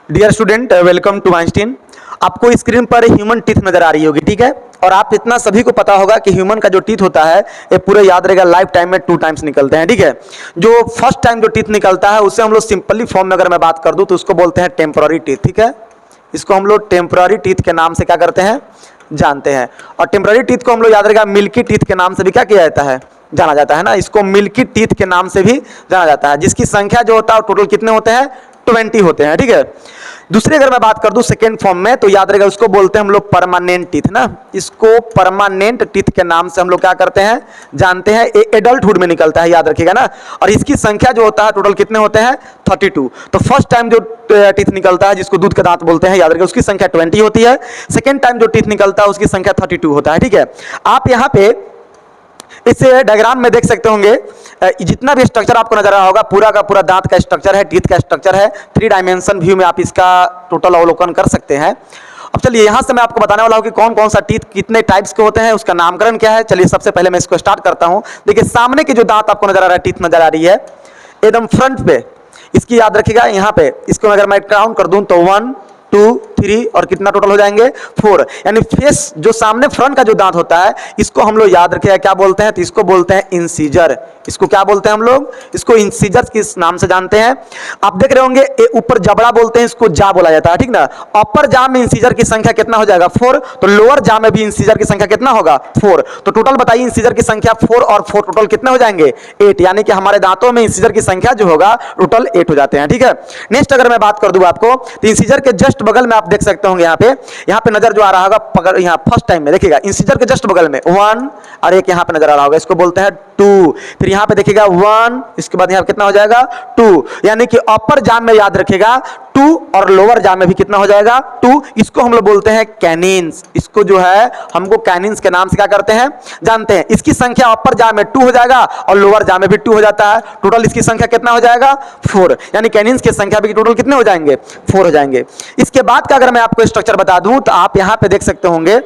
Dear student, welcome to Einstein. आपको screen पर human teeth नजर आ रही होगी, ठीक है। और आप इतना सभी को पता होगा कि ह्यूमन का जो टीथ होता है ये पूरे याद रहेगा लाइफ टाइम में 2 टाइम्स निकलते हैं, ठीक है। जो फर्स्ट टाइम जो टीथ निकलता है उसे हम लोग सिंपली फॉर्म में अगर मैं बात कर दूं तो उसको बोलते हैं टेम्पररी टीथ, ठीक है। इसको हम लोग टेम्पररी टीथ के नाम से क्या करते हैं, जानते हैं। और टेम्पररी टीथ को हम लोग याद रहेगा मिल्की टीथ के नाम से भी क्या किया जाता है, जाना जाता है ना। इसको मिल्की टीथ के नाम से भी जाना जाता है, जिसकी संख्या जो होता है टोटल कितने होते हैं, 20 होते हैं, ठीक है। दूसरी अगर मैं बात कर दूं सेकेंड फॉर्म में तो याद रहेगा उसको बोलते हैं हम लोग परमानेंट टीथ ना। इसको परमानेंट टीथ के नाम से हम लोग क्या करते हैं, जानते हैं। ये एडल्टहुड में निकलता है, याद रखिएगा ना। और इसकी संख्या जो होता है टोटल कितने होते हैं, 32। तो फर्स्ट टाइम जो टीथ निकलता है जिसको दूध का दांत बोलते हैं, याद रखिएगा उसकी संख्या 20 होती है। सेकेंड टाइम जो टीथ निकलता है उसकी संख्या 32 होता है, ठीक है। आप यहाँ पे इस डायग्राम में देख सकते होंगे जितना भी स्ट्रक्चर आपको नजर आ रहा होगा पूरा का पूरा दांत का स्ट्रक्चर है, टीथ का स्ट्रक्चर है। 3 डायमेंशन व्यू में आप इसका टोटल अवलोकन कर सकते हैं। अब चलिए यहाँ से मैं आपको बताने वाला हूँ कि कौन कौन सा टीथ कितने टाइप्स के होते हैं, उसका नामकरण क्या है। चलिए सबसे पहले मैं इसको स्टार्ट करता हूँ। देखिए सामने की जो दांत आपको नजर आ रहा है, टीथ नजर आ रही है एकदम फ्रंट पे, इसकी याद रखिएगा। यहाँ पे इसको अगर मैं काउंट कर दूं तो 1 2 3 और कितना टोटल हो जाएंगे 4। यानी फेस जो सामने फ्रंट का जो दांत होता है इसको हम लोग याद रखिएगा क्या बोलते हैं, तो इसको बोलते हैं इंसीजर। इसको क्या बोलते हैं हम लोग, इसको इंसीजर किस नाम से जानते हैं। आप देख रहे होंगे ये ऊपर जबड़ा बोलते हैं, इसको जा बोला जाता है, ठीक ना। अपर जा में इंसीजर की संख्या कितना हो जाएगा 4, तो लोअर जा में भी इंसीजर की संख्या कितना होगा 4। तो टोटल बताइए इंसीजर की संख्या 4 और 4 टोटल कितने हो जाएंगे 8। यानी कि हमारे दांतों में इंसीजर की संख्या जो होगा टोटल 8 हो जाते हैं, ठीक है। नेक्स्ट अगर मैं बात कर दूं आपको तो इंसीजर के जस्ट बगल में आप देख सकते होंगे यहाँ पे नजर जो आ रहा होगा पकड़, यहाँ फर्स्ट टाइम में देखिएगा इंसीजर के जस्ट बगल में 1 और एक यहाँ पे नजर आ रहा होगा, इसको बोलते हैं 2। फिर यहाँ पे देखिएगा 1, इसके बाद यहाँ कितना हो जाएगा 2। यानी कि अपर जाम में याद रखिएगा 2 और लोअर जाम में भी कितना हो जाएगा 2। इसको हम लोग बोलते हैं कैनिन्स। इसको जो है हमको कैनिन्स के नाम से क्या करते हैं, जानते हैं। इसकी संख्या अपर जाम में 2 हो जाएगा और लोअर जाम में भी 2 हो जाता है। टोटल इसकी संख्या कितना हो जाएगा 4। यानी कैनिन्स की संख्या भी टोटल कितने हो जाएंगे 4 हो जाएंगे। इसके बाद का अगर मैं आपको स्ट्रक्चर बता दूं तो आप यहां पे देख सकते होंगे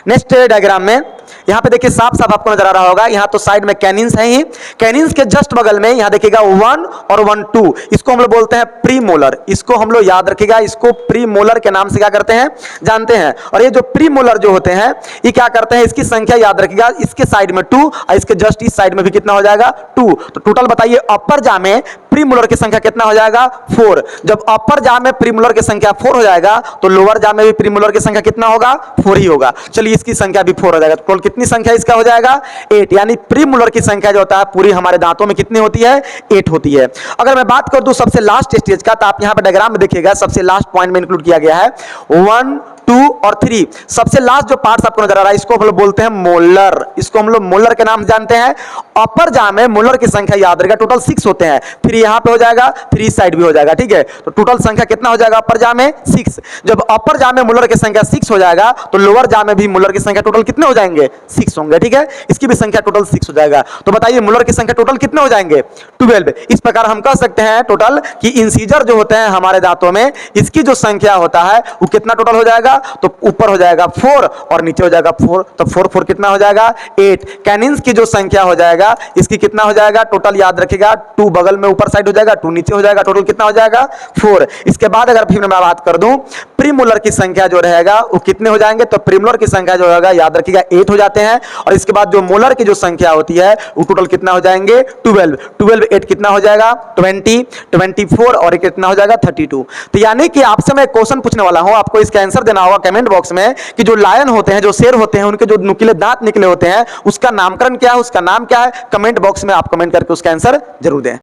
नेक्स्ट डायग्राम में। यहां पे देखिए साफ साफ आपको नजर आ रहा होगा, यहां तो साइड में कैनिन्स है ही, कैनिन्स के जस्ट बगल में यहां देखिएगा 1 और 1 2। इसको हम लोग बोलते हैं प्रीमोलर। इसको हम लोग याद रखिएगा, इसको प्रीमोलर के नाम से क्या करते हैं, जानते हैं। और ये जो प्रीमोलर जो होते हैं ये क्या करते हैं, इसकी संख्या याद रखिएगा, इसके साइड में 2 और इसके जस्ट इस साइड में भी कितना हो जाएगा 2। तो टोटल बताइए अपर जा में प्रीमोलर की संख्या कितना हो जाएगा 4। जब अपर जा में प्रीमोलर की संख्या 4 हो जाएगा तो लोअर जा में भी प्रीमोलर की संख्या कितना होगा 4 ही होगा। चलिए इसकी संख्या भी 4 हो जाएगा। टोटल कितनी संख्या इसका हो जाएगा 8। यानी प्रीमोलर की संख्या जो होता है पूरी हमारे दांतों में कितनी होती है 8 होती है। अगर मैं बात कर दूं सबसे लास्ट स्टेज का तो आप यहां पर डायग्राम में देखिएगा सबसे लास्ट पॉइंट में इंक्लूड किया गया है 1 2 और 3। सबसे लास्ट जो पार्ट्स आपको नजर आ रहा है इसको हम लोग बोलते हैं मोलर। इसको हम लोग मोलर के नाम जानते हैं। अपर जाम में मोलर की संख्या याद रखेगा टोटल 6 होते हैं। 3 यहां पे हो जाएगा, 3 साइड भी हो जाएगा, ठीक है। तो टोटल संख्या कितना हो जाएगा अपर जाम में 6। जब अपर जाम में मोलर की संख्या 6 हो जाएगा तो लोअर जाम में भी मोलर की संख्या टोटल कितने हो जाएंगे 6 होंगे, ठीक है। इसकी भी संख्या टोटल 6 हो जाएगा। तो बताइए मोलर की संख्या टोटल कितने हो जाएंगे 12। इस प्रकार हम कह सकते हैं टोटल कि इंसीजर जो होते हैं हमारे दांतों में इसकी जो संख्या होता है वो कितना टोटल हो जाएगा, तो ऊपर हो जाएगा 4 और नीचे हो जाएगा 4। तो 4 4 कितना हो जाएगा 8। कैनिन्स की जो संख्या हो जाएगा इसकी कितना हो जाएगा टोटल याद रखिएगा 2 बगल में ऊपर साइड हो जाएगा, 2 नीचे हो जाएगा, टोटल कितना हो जाएगा 4। इसके बाद अगर फिर मैं बात कर दूं प्रीमोलर की संख्या जो रहेगा वो कितने हो जाएंगे, तो प्रीमोलर की संख्या जो होगा याद रखिएगा 8 हो जाते हैं। और इसके बाद जो मोलर की जो संख्या होती है वो टोटल कितना हो जाएंगे 12 12 8 कितना हो जाएगा 20 24 और कितना हो जाएगा 32। तो यानी कि आपसे मैं क्वेश्चन पूछने वाला हूं, आपको इसका आंसर देना होगा कमेंट बॉक्स में कि जो लायन होते हैं, जो शेर होते हैं, उनके जो नुकीले दांत निकले होते हैं उसका नामकरण क्या है, उसका नाम क्या है। कमेंट बॉक्स में आप कमेंट करके उसका आंसर जरूर दें।